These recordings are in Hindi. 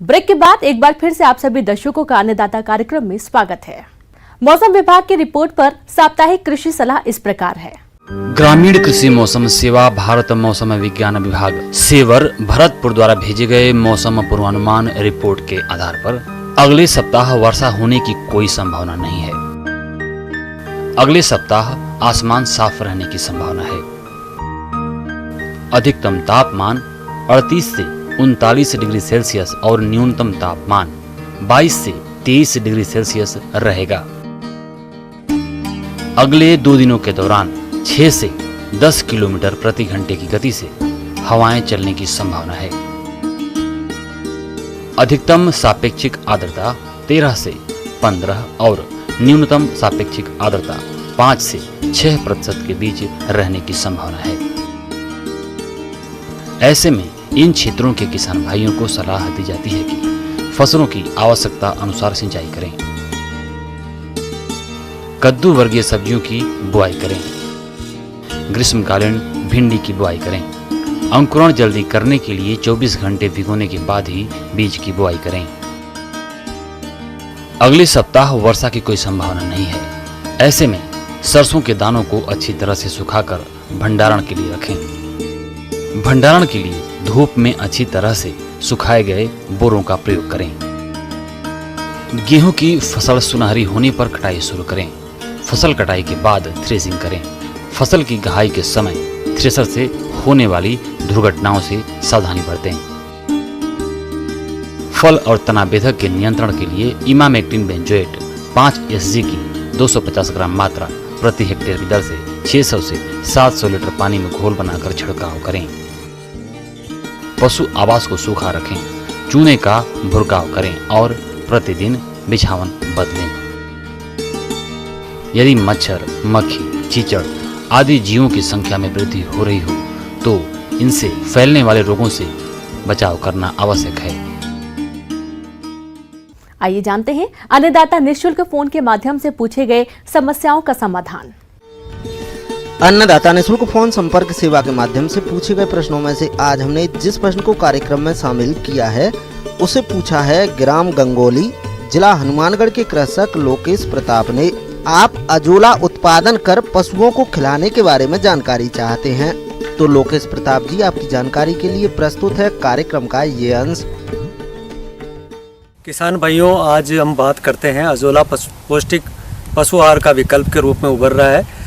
ब्रेक के बाद एक बार फिर से आप सभी दर्शकों का अन्नदाता कार्यक्रम में स्वागत है। मौसम विभाग की रिपोर्ट पर साप्ताहिक कृषि सलाह इस प्रकार है। ग्रामीण कृषि मौसम सेवा भारत मौसम विज्ञान विभाग सेवर भरतपुर द्वारा भेजे गए मौसम पूर्वानुमान रिपोर्ट के आधार पर अगले सप्ताह वर्षा होने की कोई संभावना नहीं है। अगले सप्ताह आसमान साफ रहने की संभावना है। अधिकतम तापमान 38 से 39 डिग्री सेल्सियस और न्यूनतम तापमान 22 से 23 डिग्री सेल्सियस रहेगा। अगले 2 दिनों के दौरान 6 से 10 किलोमीटर प्रति घंटे की गति से हवाएं चलने की संभावना है। अधिकतम सापेक्षिक आर्द्रता 13 से 15 और न्यूनतम सापेक्षिक आर्द्रता 5 से 6% के बीच रहने की संभावना है। ऐसे में इन क्षेत्रों के किसान भाइयों को सलाह दी जाती है कि फसलों की आवश्यकता अनुसार सिंचाई करें, कद्दू वर्गीय सब्जियों की बुआई करें, ग्रीष्मकालीन भिंडी की बुआई करें। अंकुरण जल्दी करने के लिए 24 घंटे भिगोने के बाद ही बीज की बुआई करें। अगले सप्ताह वर्षा की कोई संभावना नहीं है। ऐसे में सरसों के दानों को अच्छी तरह से सुखाकर भंडारण के लिए रखें। भंडारण के लिए धूप में अच्छी तरह से सुखाए गए बोरों का प्रयोग करें। गेहूं की फसल सुनहरी होने पर कटाई शुरू करें। फसल कटाई के बाद थ्रेसिंग करें। फसल की गहाई के समय थ्रेसर से होने वाली दुर्घटनाओं से सावधानी बरतें। फल और तना बेधक के नियंत्रण के लिए इमामेक्टिन बेंजोएट 5 SG की 250 ग्राम मात्रा प्रति हेक्टेयर की दर से 600 से 700 लीटर पानी में घोल बनाकर छिड़काव करें। पशु आवास को सूखा रखें। चूने का भुरकाव करें और प्रतिदिन बिछावन बदलें। यदि मच्छर, मक्खी, चीचड़ आदि जीवों की संख्या में वृद्धि हो रही हो तो इनसे फैलने वाले रोगों से बचाव करना आवश्यक है। आइए जानते हैं अन्नदाता निःशुल्क फोन के माध्यम से पूछे गए समस्याओं का समाधान। अन्नदाता निःशुल्क फोन संपर्क सेवा के माध्यम से पूछे गए प्रश्नों में से आज हमने जिस प्रश्न को कार्यक्रम में शामिल किया है उसे पूछा है ग्राम गंगोली, जिला हनुमानगढ़ के कृषक लोकेश प्रताप ने। आप अजोला उत्पादन कर पशुओं को खिलाने के बारे में जानकारी चाहते हैं तो लोकेश प्रताप जी आपकी जानकारी के लिए प्रस्तुत है कार्यक्रम का ये अंश। किसान भाइयों, आज हम बात करते हैं अजोला पौष्टिक पशु आहार का विकल्प के रूप में उभर रहा है।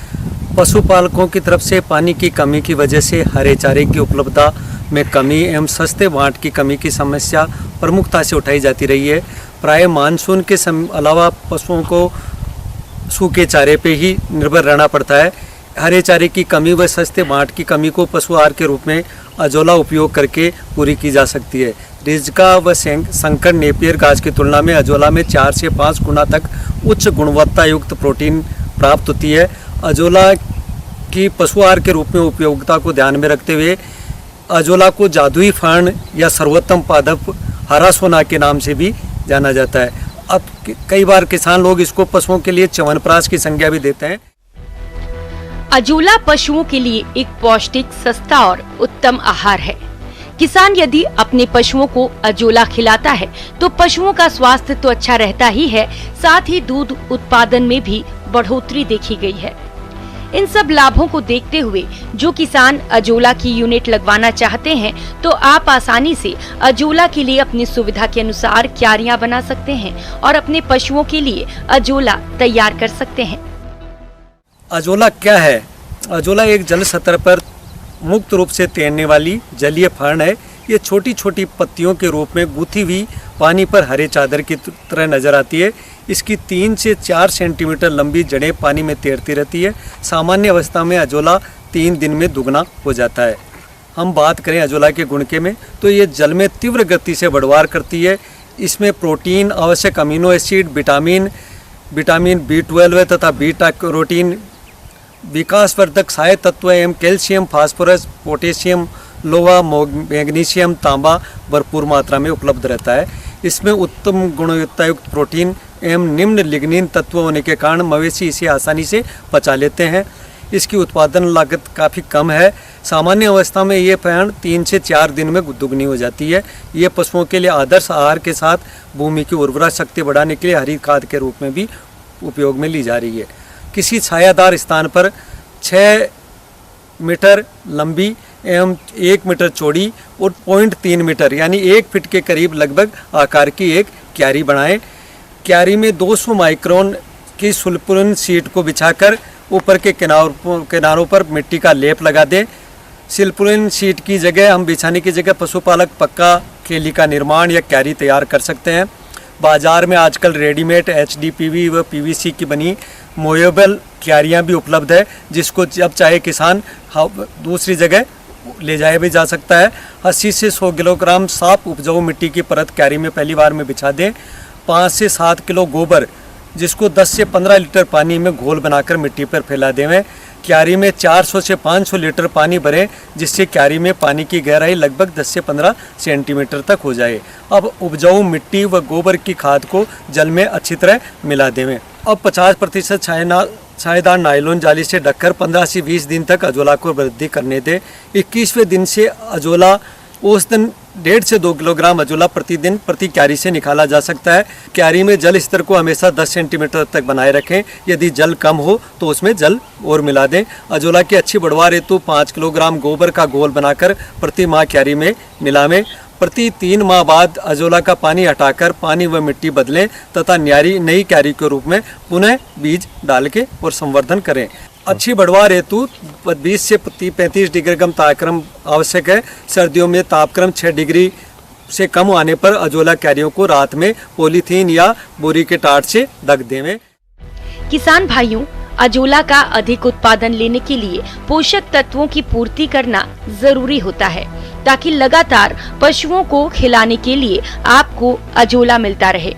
पशुपालकों की तरफ से पानी की कमी की वजह से हरे चारे की उपलब्धता में कमी एवं सस्ते वाट की कमी की समस्या प्रमुखता से उठाई जाती रही है। प्राय मानसून के अलावा पशुओं को सूखे चारे पे ही निर्भर रहना पड़ता है। हरे चारे की कमी व सस्ते वाट की कमी को पशु आहार के रूप में अजोला उपयोग करके पूरी की जा सकती है। रिजका व संकर नेपियर घास की तुलना में अजोला में 4 से 5 गुना तक उच्च गुणवत्ता युक्त प्रोटीन प्राप्त होती है। अजोला की पशु आहार के रूप में उपयोगिता को ध्यान में रखते हुए अजोला को जादुई फर्ण या सर्वोत्तम पादप हरा सोना के नाम से भी जाना जाता है। अब कई बार किसान लोग इसको पशुओं के लिए च्यवनप्राश की संज्ञा भी देते हैं। अजोला पशुओं के लिए एक पौष्टिक, सस्ता और उत्तम आहार है। किसान यदि अपने पशुओं को अजोला खिलाता है तो पशुओं का स्वास्थ्य तो अच्छा रहता ही है, साथ ही दूध उत्पादन में भी बढ़ोतरी देखी गई है। इन सब लाभों को देखते हुए जो किसान अजोला की यूनिट लगवाना चाहते हैं तो आप आसानी से अजोला के लिए अपनी सुविधा के अनुसार क्यारियां बना सकते हैं और अपने पशुओं के लिए अजोला तैयार कर सकते हैं। अजोला क्या है? अजोला एक जल सतह पर मुक्त रूप से तैरने वाली जलीय फर्ण है। ये छोटी छोटी पत्तियों के रूप में गूंथी हुई पानी पर हरे चादर की तरह नजर आती है। इसकी 3 से 4 सेंटीमीटर लंबी जड़ें पानी में तैरती रहती है। सामान्य अवस्था में अजोला 3 दिन में दुगना हो जाता है। हम बात करें अजोला के गुण के में तो ये जल में तीव्र गति से बढ़वार करती है। इसमें प्रोटीन, आवश्यक अमीनो एसिड, विटामिन B12 तथा बीटा कैरोटीन, विकासवर्धक सहायक तत्व एवं कैल्शियम, फास्फोरस, पोटेशियम, लोहा, मैग्नीशियम, तांबा भरपूर मात्रा में उपलब्ध रहता है। इसमें उत्तम गुणवत्ता युक्त प्रोटीन एवं निम्न लिग्निन तत्व होने के कारण मवेशी इसे आसानी से पचा लेते हैं। इसकी उत्पादन लागत काफ़ी कम है। सामान्य अवस्था में ये पेड़ 3 से 4 दिन में दुगनी हो जाती है। ये पशुओं के लिए आदर्श आहार के साथ भूमि की उर्वरा शक्ति बढ़ाने के लिए हरी खाद के रूप में भी उपयोग में ली जा रही है। किसी छायादार स्थान पर 6 मीटर लंबी एवं 1 मीटर चौड़ी और 0.3 मीटर यानी 1 फीट के करीब लगभग आकार की एक क्यारी बनाएं। क्यारी में 200 माइक्रोन की सुल्फुरिन शीट को बिछाकर ऊपर के किनारों पर मिट्टी का लेप लगा दें। सुल्फुरिन शीट की जगह हम बिछाने की जगह पशुपालक पक्का खेली का निर्माण या क्यारी तैयार कर सकते हैं। बाजार में आजकल रेडीमेड HDPE व PVC की बनी मोएबल क्यारियाँ भी उपलब्ध है, जिसको जब चाहे किसान दूसरी जगह ले जाया भी जा सकता है। 80 से 100 किलोग्राम साफ उपजाऊ मिट्टी की परत क्यारी में पहली बार में बिछा दें। 5 से 7 किलो गोबर, जिसको 10 से 15 लीटर पानी में घोल बनाकर मिट्टी पर फैला देवें। क्यारी में 400 से 500 लीटर पानी भरें, जिससे क्यारी में पानी की गहराई लगभग 10 से 15 सेंटीमीटर तक हो जाए। अब उपजाऊ मिट्टी व गोबर की खाद को जल में अच्छी तरह मिला देवें। अब 50% छायादार नायलॉन जाली से ढककर 15 से 20 दिन तक अजोला को वृद्धि करने दें। 21वें दिन से अजोला औसतन 1.5 से 2 किलोग्राम अजोला प्रतिदिन प्रति क्यारी से निकाला जा सकता है। क्यारी में जल स्तर को हमेशा 10 सेंटीमीटर तक बनाए रखें। यदि जल कम हो तो उसमें जल और मिला दें। अजोला की अच्छी बढ़वार हेतु 5 किलोग्राम गोबर का घोल बनाकर प्रति माह क्यारी में मिलावें। प्रति 3 माह बाद अजोला का पानी हटाकर पानी व मिट्टी बदलें तथा नई क्यारी के रूप में पुनः बीज डाल के और संवर्धन करें। अच्छी बढ़वार हेतु 20 से 35 डिग्री कम तापक्रम आवश्यक है। सर्दियों में तापक्रम 6 डिग्री से कम आने पर अजोला क्यारियों को रात में पॉलीथीन या बोरी के टाट से ढक देवें। किसान भाइयों, अजोला का अधिक उत्पादन लेने के लिए पोषक तत्वों की पूर्ति करना जरूरी होता है, ताकि लगातार पशुओं को खिलाने के लिए आपको अजोला मिलता रहे।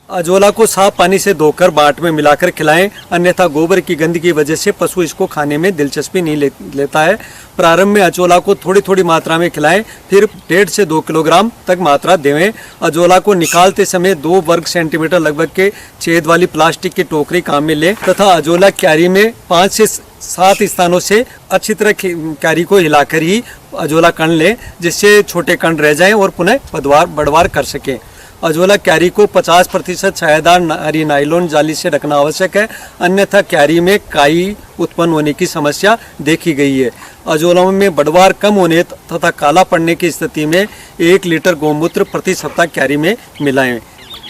अजोला को साफ पानी से धोकर बाट में मिलाकर खिलाएं, अन्यथा गोबर की गंदगी की वजह से पशु इसको खाने में दिलचस्पी नहीं लेता है। प्रारंभ में अजोला को थोड़ी थोड़ी मात्रा में खिलाएं, फिर 1.5 से 2 किलोग्राम तक मात्रा देवें। अजोला को निकालते समय 2 वर्ग सेंटीमीटर लगभग के छेद वाली प्लास्टिक की टोकरी काम में लें तथा अजोला क्यारी में 5 से 7 स्थानों से अच्छी तरह क्यारी को हिलाकर ही अजोला कण लें, जिससे छोटे कण रह जाएं और पुनः बढ़वार कर सकें। अजोला क्यारी को 50% छायादार हरी नायलॉन जाली से ढकना आवश्यक है, अन्यथा क्यारी में काई उत्पन्न होने की समस्या देखी गई है। अजोला में बढ़वार कम होने तथा काला पड़ने की स्थिति में 1 लीटर गौमूत्र प्रति सप्ताह क्यारी में मिलाएं।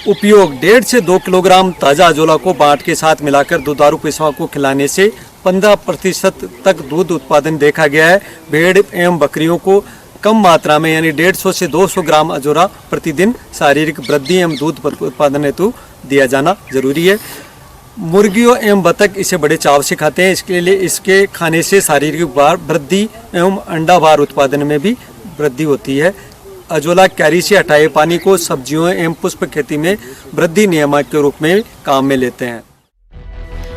उपयोग 1.5 से 2 किलोग्राम ताज़ा अजोला को बाट के साथ मिलाकर दुधारू पशुओं को खिलाने से 15% तक दूध उत्पादन देखा गया है। भेड़ एवं बकरियों को कम मात्रा में यानी 150 से 200 ग्राम अजोला प्रतिदिन शारीरिक वृद्धि एवं दूध उत्पादन हेतु दिया जाना जरूरी है। मुर्गियों एवं बतख इसे बड़े चाव से खाते हैं, इसके लिए इसके खाने से शारीरिक वृद्धि एवं अंडा भार उत्पादन में भी वृद्धि होती है। अजोला क्यारी से हटाए पानी को सब्जियों एवं पुष्प खेती में वृद्धि नियामक के रूप में काम में लेते हैं।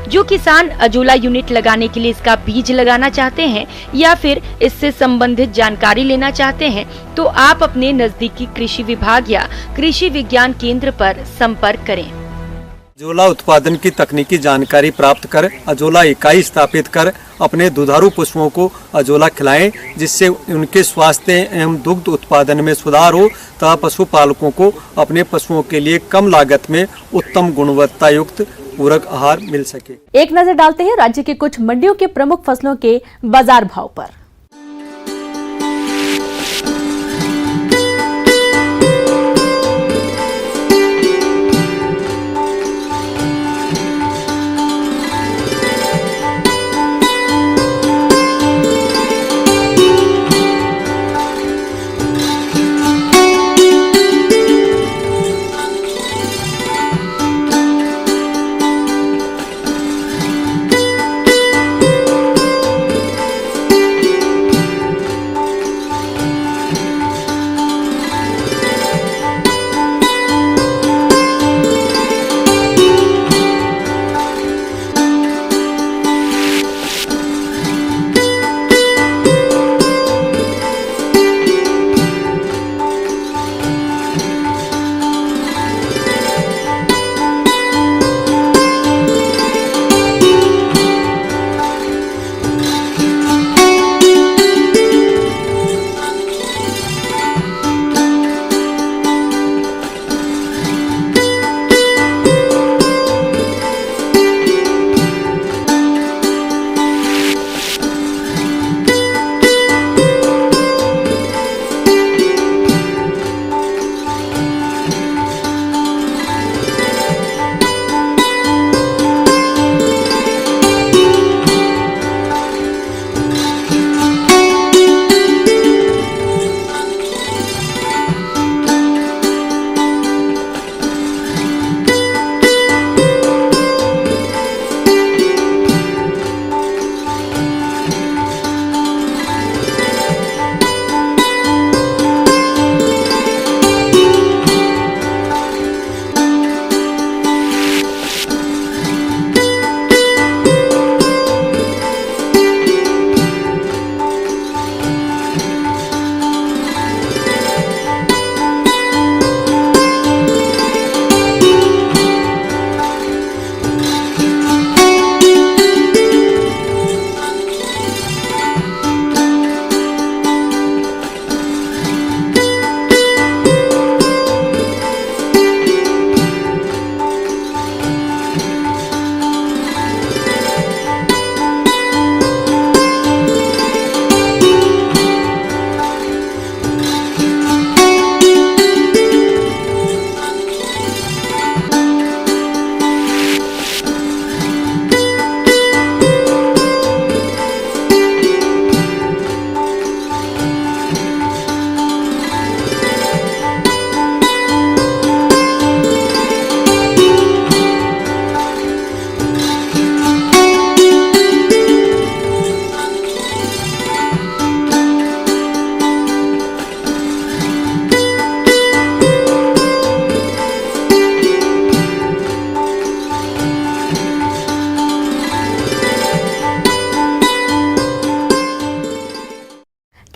जो किसान अजोला यूनिट लगाने के लिए इसका बीज लगाना चाहते हैं या फिर इससे संबंधित जानकारी लेना चाहते हैं, तो आप अपने नजदीकी कृषि विभाग या कृषि विज्ञान केंद्र पर संपर्क करें। अजोला उत्पादन की तकनीकी जानकारी प्राप्त कर अजोला इकाई स्थापित कर अपने दुधारू पशुओं को अजोला खिलाएं, जिससे उनके स्वास्थ्य एवं दुग्ध उत्पादन में सुधार हो तथा पशुपालकों को अपने पशुओं के लिए कम लागत में उत्तम गुणवत्ता युक्त पूरक आहार मिल सके। एक नजर डालते हैं राज्य के कुछ मंडियों के प्रमुख फसलों के बाजार भाव पर।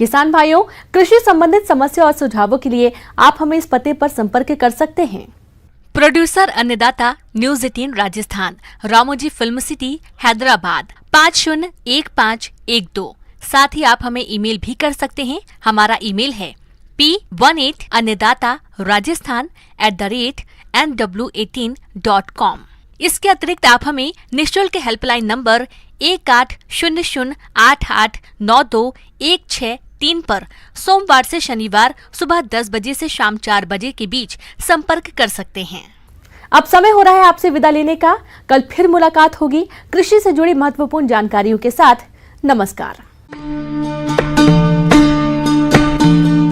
किसान भाइयों, कृषि संबंधित समस्या और सुझावों के लिए आप हमें इस पते पर संपर्क कर सकते हैं। प्रोड्यूसर अन्नदाता news 18 Rajasthan, Ramoji film city, Hyderabad 501512। साथ ही आप हमें ईमेल भी कर सकते हैं। हमारा ईमेल है p18annadaata@nw18.com। इसके अतिरिक्त आप हमें निःशुल्क हेल्पलाइन नंबर 1800889216 पर सोमवार से शनिवार सुबह 10 बजे से शाम 4 बजे के बीच संपर्क कर सकते हैं। अब समय हो रहा है आपसे विदा लेने का। कल फिर मुलाकात होगी कृषि से जुड़ी महत्वपूर्ण जानकारियों के साथ। नमस्कार।